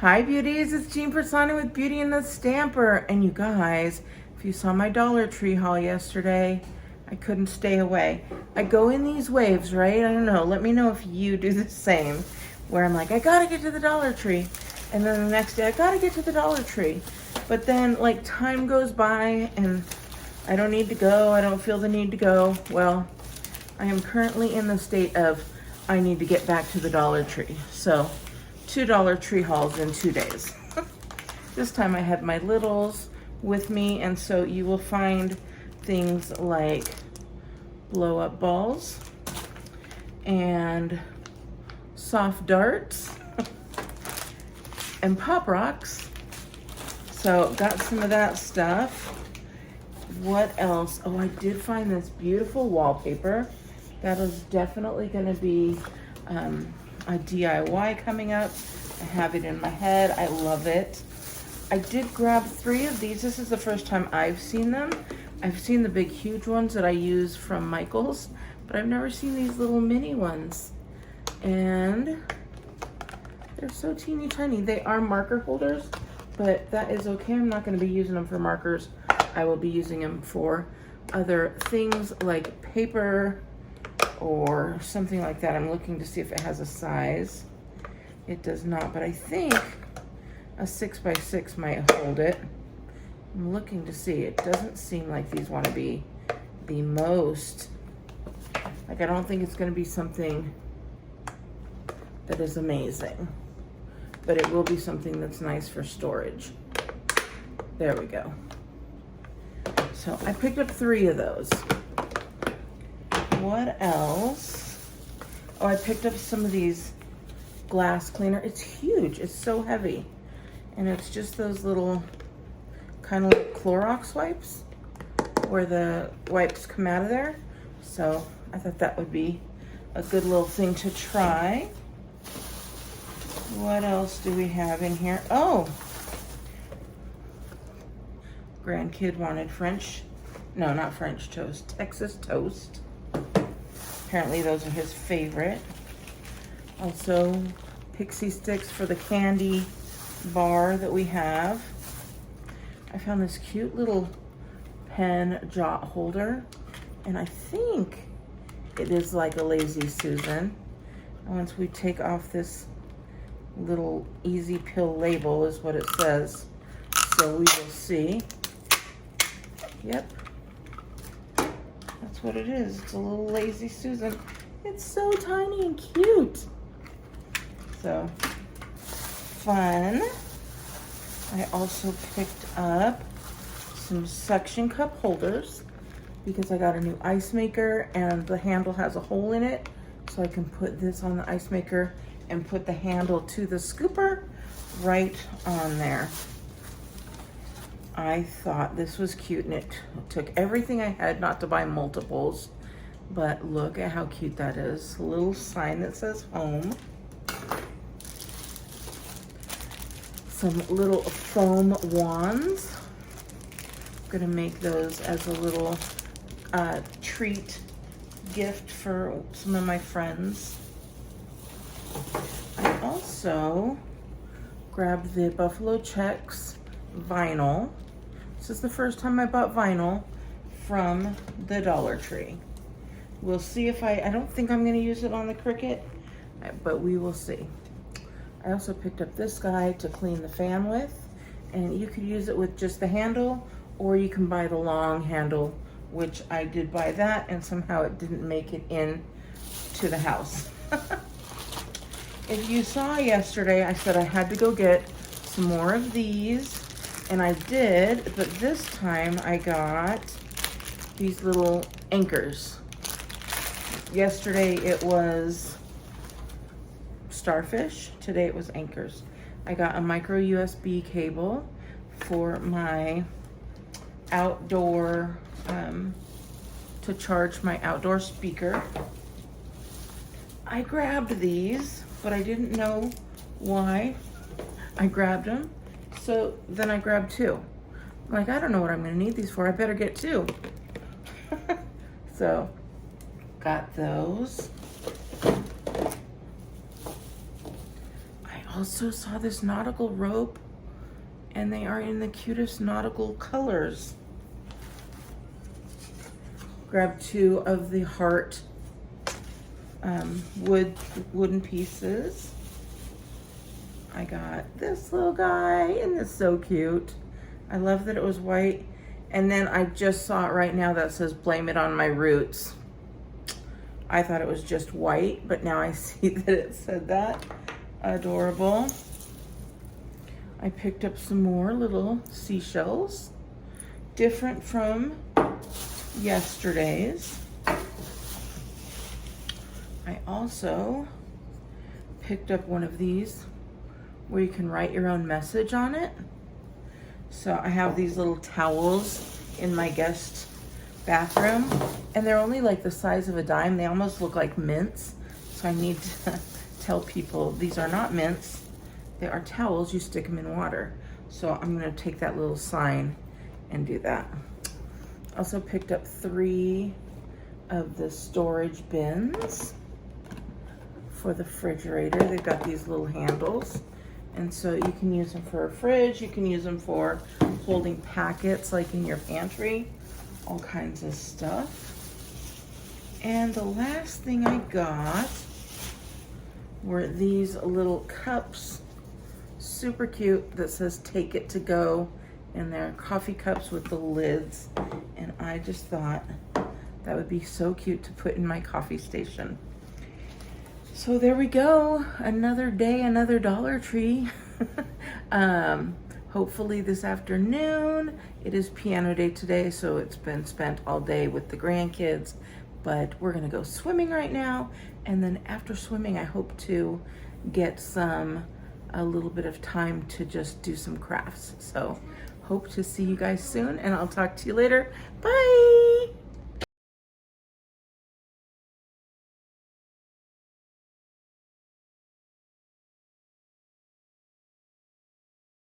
Hi beauties, it's Jean Persani with Beauty and the Stamper. And you guys, if you saw my Dollar Tree haul yesterday, I couldn't stay away. I go in these waves, right? I don't know, let me know if you do the same. Where I'm like, I gotta get to the Dollar Tree. And then the next day, I gotta get to the Dollar Tree. But then like time goes by and I don't need to go, I don't feel the need to go. Well, I am currently in the state of, I need to get back to the Dollar Tree. So, 2 Dollar Tree hauls in 2 days. This time I had my littles with me, and so you will find things like blow up balls and soft darts and pop rocks. So got some of that stuff. What else? Oh, I did find this beautiful wallpaper. That is definitely going to be a DIY coming up. I have it in my head. I love it. I did grab 3 of these. This is the first time I've seen them. I've seen the big huge ones that I use from Michael's, but I've never seen these little mini ones. And they're so teeny tiny. They are marker holders, but that is okay. I'm not going to be using them for markers. I will be using them for other things like paper or something like that. I'm looking to see if it has a size. It does not, but I think a 6x6 might hold it. I'm looking to see. It doesn't seem like these want to be the most, like I don't think it's going to be something that is amazing, but it will be something that's nice for storage. There we go. So I picked up 3 of those. What else? Oh, I picked up some of these glass cleaner. It's huge. It's so heavy. And it's just those little kind of like Clorox wipes where the wipes come out of there. So I thought that would be a good little thing to try. What else do we have in here? Oh, grandkid wanted French. No, not French toast. Texas toast. Apparently those are his favorite. Also, pixie sticks for the candy bar that we have. I found this cute little pen jot holder, and I think it is like a Lazy Susan. And once we take off this little easy pill label is what it says. So we will see. Yep. That's what it is. It's a little Lazy Susan. It's so tiny and cute. So, fun. I also picked up some suction cup holders because I got a new ice maker and the handle has a hole in it. So I can put this on the ice maker and put the handle to the scooper right on there. I thought this was cute, and it took everything I had not to buy multiples, but look at how cute that is. A little sign that says home. Some little foam wands. I'm gonna make those as a little treat gift for some of my friends. I also grabbed the Buffalo Chex vinyl. This is the first time I bought vinyl from the Dollar Tree. We'll see if I don't think I'm gonna use it on the Cricut, but we will see. I also picked up this guy to clean the fan with, and you could use it with just the handle, or you can buy the long handle, which I did buy that, and somehow it didn't make it in to the house. If you saw yesterday, I said I had to go get some more of these, and I did, but this time I got these little anchors. Yesterday it was starfish, today it was anchors. I got a micro USB cable for my outdoor, to charge my outdoor speaker. I grabbed these, but I didn't know why I grabbed them. So then I grabbed 2. I'm like, I don't know what I'm gonna need these for. I better get 2. So got those. I also saw this nautical rope, and they are in the cutest nautical colors. Grabbed 2 of the heart wooden pieces. I got this little guy, and it's so cute. I love that it was white. And then I just saw it right now that says blame it on my roots. I thought it was just white, but now I see that it said that. Adorable. I picked up some more little seashells, different from yesterday's. I also picked up one of these where you can write your own message on it. So I have these little towels in my guest bathroom, and they're only like the size of a dime. They almost look like mints. So I need to tell people these are not mints. They are towels. You stick them in water. So I'm gonna take that little sign and do that. Also picked up 3 of the storage bins for the refrigerator. They've got these little handles. And so you can use them for a fridge. You can use them for holding packets like in your pantry, all kinds of stuff. And the last thing I got were these little cups, super cute, that says take it to go. And they're coffee cups with the lids. And I just thought that would be so cute to put in my coffee station. So there we go, another day, another Dollar Tree. Hopefully this afternoon, it is piano day today, so it's been spent all day with the grandkids, but we're gonna go swimming right now. And then after swimming, I hope to get a little bit of time to just do some crafts. So hope to see you guys soon, and I'll talk to you later. Bye.